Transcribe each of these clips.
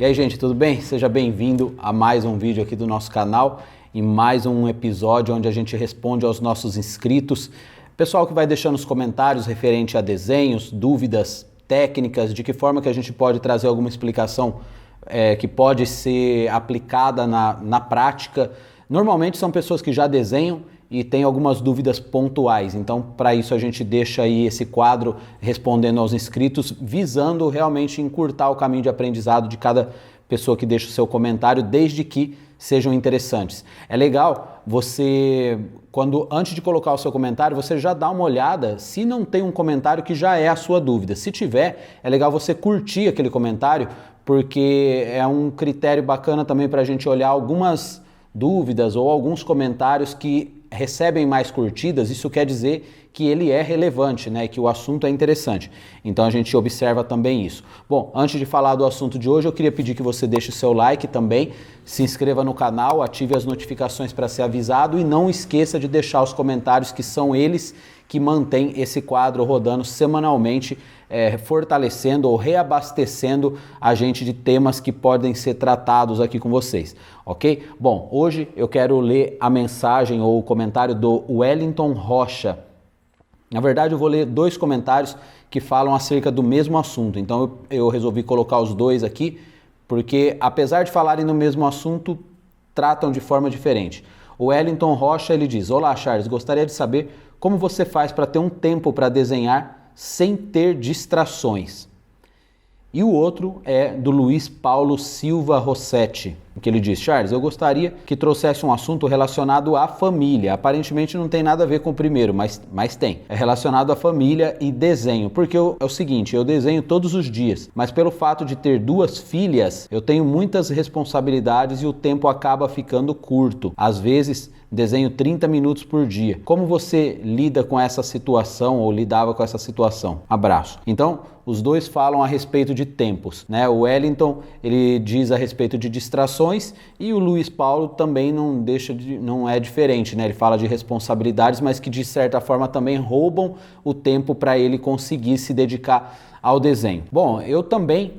E aí, gente, tudo bem? Seja bem-vindo a mais um vídeo aqui do nosso canal e mais um episódio onde a gente responde aos nossos inscritos. Pessoal que vai deixando os comentários referente a desenhos, dúvidas, técnicas, de que forma que a gente pode trazer alguma explicação que pode ser aplicada na prática. Normalmente são pessoas que já desenham e tem algumas dúvidas pontuais, então para isso a gente deixa aí esse quadro respondendo aos inscritos, visando realmente encurtar o caminho de aprendizado de cada pessoa que deixa o seu comentário, desde que sejam interessantes. É legal você, antes de colocar o seu comentário, você já dá uma olhada se não tem um comentário que já é a sua dúvida. Se tiver, é legal você curtir aquele comentário, porque é um critério bacana também para a gente olhar algumas dúvidas ou alguns comentários que recebem mais curtidas. Isso quer dizer que ele é relevante, né? Que o assunto é interessante. Então a gente observa também isso. Bom, antes de falar do assunto de hoje, eu queria pedir que você deixe o seu like também, se inscreva no canal, ative as notificações para ser avisado e não esqueça de deixar os comentários, que são eles que mantêm esse quadro rodando semanalmente, fortalecendo ou reabastecendo a gente de temas que podem ser tratados aqui com vocês, ok? Bom, hoje eu quero ler a mensagem ou o comentário do Wellington Rocha. Na verdade, eu vou ler dois comentários que falam acerca do mesmo assunto, então eu resolvi colocar os dois aqui, porque apesar de falarem no mesmo assunto, tratam de forma diferente. O Wellington Rocha, ele diz: Olá, Charles, gostaria de saber como você faz para ter um tempo para desenhar sem ter distrações. E o outro é do Luiz Paulo Silva Rossetti, que ele diz: Charles, eu gostaria que trouxesse um assunto relacionado à família. Aparentemente não tem nada a ver com o primeiro, mas tem. É relacionado à família e desenho, porque é o seguinte, eu desenho todos os dias, mas pelo fato de ter duas filhas, eu tenho muitas responsabilidades e o tempo acaba ficando curto. Às vezes, desenho 30 minutos por dia. Como você lida com essa situação ou lidava com essa situação? Abraço. Então, os dois falam a respeito de tempos, né? O Wellington, ele diz a respeito de distrações e o Luiz Paulo também não é diferente, né? Ele fala de responsabilidades, mas que de certa forma também roubam o tempo para ele conseguir se dedicar ao desenho. Bom, eu também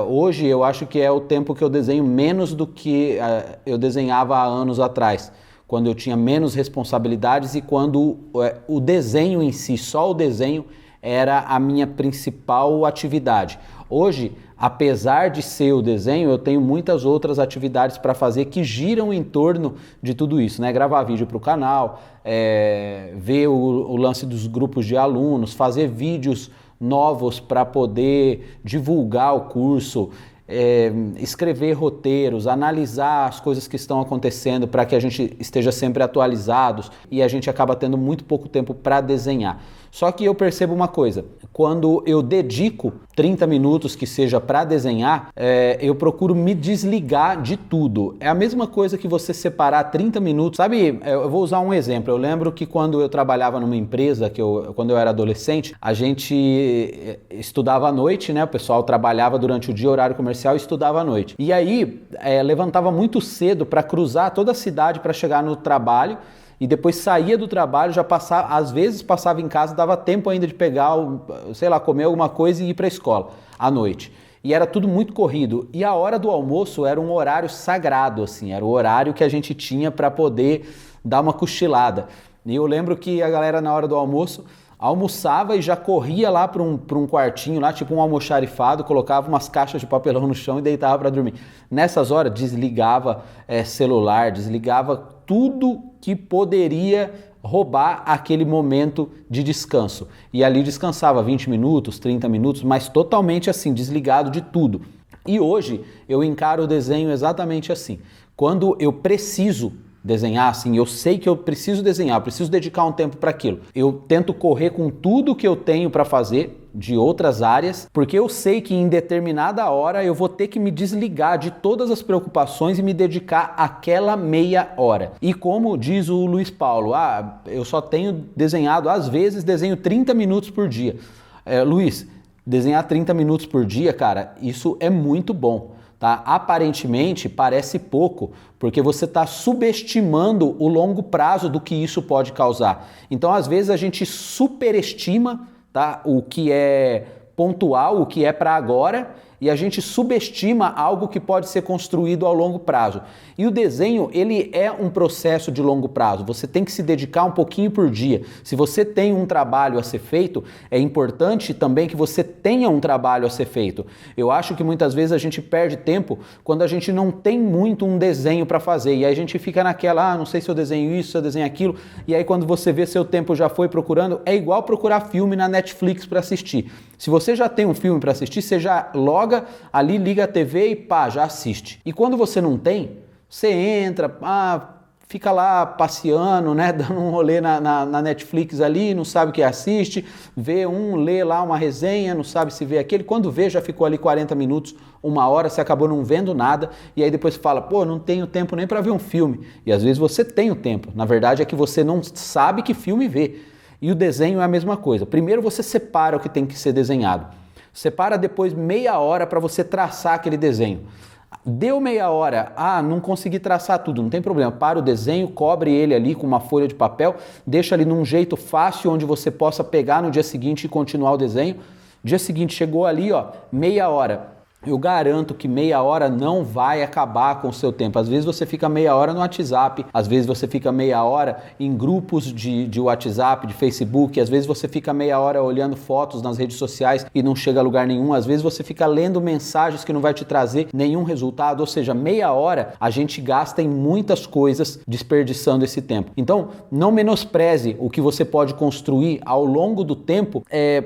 hoje eu acho que é o tempo que eu desenho menos do que eu desenhava há anos atrás, quando eu tinha menos responsabilidades e quando o desenho em si, só o desenho, era a minha principal atividade. Hoje, apesar de ser o desenho, eu tenho muitas outras atividades para fazer que giram em torno de tudo isso, né? Gravar vídeo para o canal, ver o lance dos grupos de alunos, fazer vídeos novos para poder divulgar o curso, escrever roteiros, analisar as coisas que estão acontecendo para que a gente esteja sempre atualizados, e a gente acaba tendo muito pouco tempo para desenhar. Só que eu percebo uma coisa: quando eu dedico 30 minutos que seja para desenhar, eu procuro me desligar de tudo. É a mesma coisa que você separar 30 minutos, sabe? Eu vou usar um exemplo. Eu lembro que quando eu trabalhava numa empresa, quando eu era adolescente, a gente estudava à noite, né? O pessoal trabalhava durante o dia, horário comercial, e estudava à noite. E aí, levantava muito cedo para cruzar toda a cidade para chegar no trabalho, e depois saía do trabalho, às vezes passava em casa, dava tempo ainda de pegar, comer alguma coisa e ir para a escola à noite. E era tudo muito corrido. E a hora do almoço era um horário sagrado, assim, era o horário que a gente tinha para poder dar uma cochilada. E eu lembro que a galera, na hora do almoço, almoçava e já corria lá para um quartinho, lá, tipo um almoxarifado, colocava umas caixas de papelão no chão e deitava para dormir. Nessas horas, desligava celular, desligava tudo que poderia roubar aquele momento de descanso. E ali descansava 20 minutos, 30 minutos, mas totalmente assim, desligado de tudo. E hoje eu encaro o desenho exatamente assim. Quando eu preciso desenhar, assim, eu sei que eu preciso desenhar, eu preciso dedicar um tempo para aquilo. Eu tento correr com tudo que eu tenho para fazer de outras áreas, porque eu sei que em determinada hora eu vou ter que me desligar de todas as preocupações e me dedicar àquela meia hora. E como diz o Luiz Paulo, eu só tenho desenhado, às vezes desenho 30 minutos por dia. Luiz, desenhar 30 minutos por dia, cara, isso é muito bom. Tá? Aparentemente parece pouco, porque você está subestimando o longo prazo do que isso pode causar. Então, às vezes, a gente superestima, tá, o que é pontual, o que é para agora, e a gente subestima algo que pode ser construído ao longo prazo. E o desenho, ele é um processo de longo prazo. Você tem que se dedicar um pouquinho por dia. Se você tem um trabalho a ser feito, é importante também que você tenha um trabalho a ser feito. Eu acho que muitas vezes a gente perde tempo quando a gente não tem muito um desenho para fazer. E aí a gente fica naquela, não sei se eu desenho isso, se eu desenho aquilo. E aí quando você vê seu tempo já foi procurando, é igual procurar filme na Netflix para assistir. Se você já tem um filme para assistir, você já loga ali, liga a TV e pá, já assiste. E quando você não tem, você entra, fica lá passeando, né, dando um rolê na Netflix ali, não sabe o que assiste, vê lê lá uma resenha, não sabe se vê aquele, quando vê já ficou ali 40 minutos, 1 hora, você acabou não vendo nada, e aí depois fala, pô, não tenho tempo nem para ver um filme. E às vezes você tem o tempo, na verdade é que você não sabe que filme ver. E o desenho é a mesma coisa. Primeiro você separa o que tem que ser desenhado. Separa depois meia hora para você traçar aquele desenho. Deu meia hora, não consegui traçar tudo, não tem problema, para o desenho, cobre ele ali com uma folha de papel, deixa ali num jeito fácil onde você possa pegar no dia seguinte e continuar o desenho. Dia seguinte chegou ali, meia hora. Eu garanto que meia hora não vai acabar com o seu tempo. Às vezes você fica meia hora no WhatsApp, às vezes você fica meia hora em grupos de WhatsApp, de Facebook, às vezes você fica meia hora olhando fotos nas redes sociais e não chega a lugar nenhum, às vezes você fica lendo mensagens que não vai te trazer nenhum resultado, ou seja, meia hora a gente gasta em muitas coisas desperdiçando esse tempo. Então, não menospreze o que você pode construir ao longo do tempo,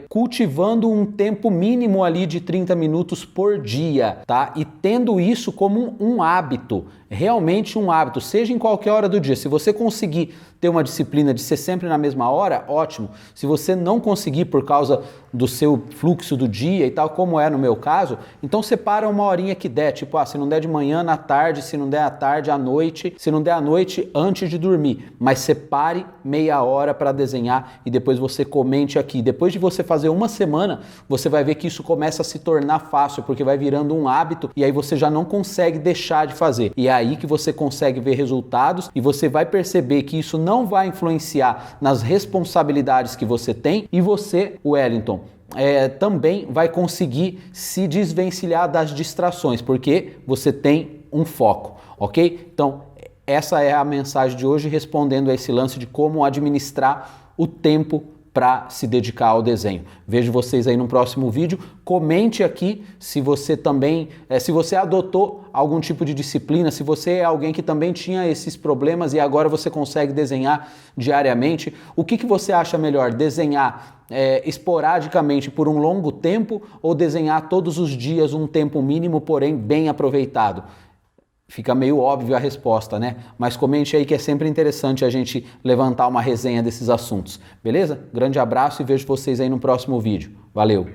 cultivando um tempo mínimo ali de 30 minutos por dia, tá? E tendo isso como um hábito, realmente um hábito, seja em qualquer hora do dia. Se você conseguir ter uma disciplina de ser sempre na mesma hora, ótimo. Se você não conseguir por causa do seu fluxo do dia e tal, como é no meu caso, então separa uma horinha que der, tipo, se não der de manhã, na tarde, se não der à tarde, à noite, se não der à noite, antes de dormir. Mas separe meia hora para desenhar e depois você comente aqui. Depois de você fazer uma semana, você vai ver que isso começa a se tornar fácil, porque vai virando um hábito e aí você já não consegue deixar de fazer. E é aí que você consegue ver resultados e você vai perceber que isso não vai influenciar nas responsabilidades que você tem e você, Wellington, também vai conseguir se desvencilhar das distrações, porque você tem um foco, ok? Então, essa é a mensagem de hoje, respondendo a esse lance de como administrar o tempo para se dedicar ao desenho. Vejo vocês aí no próximo vídeo. Comente aqui se você também, se você adotou algum tipo de disciplina, se você é alguém que também tinha esses problemas e agora você consegue desenhar diariamente. O que você acha melhor? Desenhar esporadicamente por um longo tempo ou desenhar todos os dias um tempo mínimo, porém bem aproveitado? Fica meio óbvio a resposta, né? Mas comente aí que é sempre interessante a gente levantar uma resenha desses assuntos, beleza? Grande abraço e vejo vocês aí no próximo vídeo. Valeu!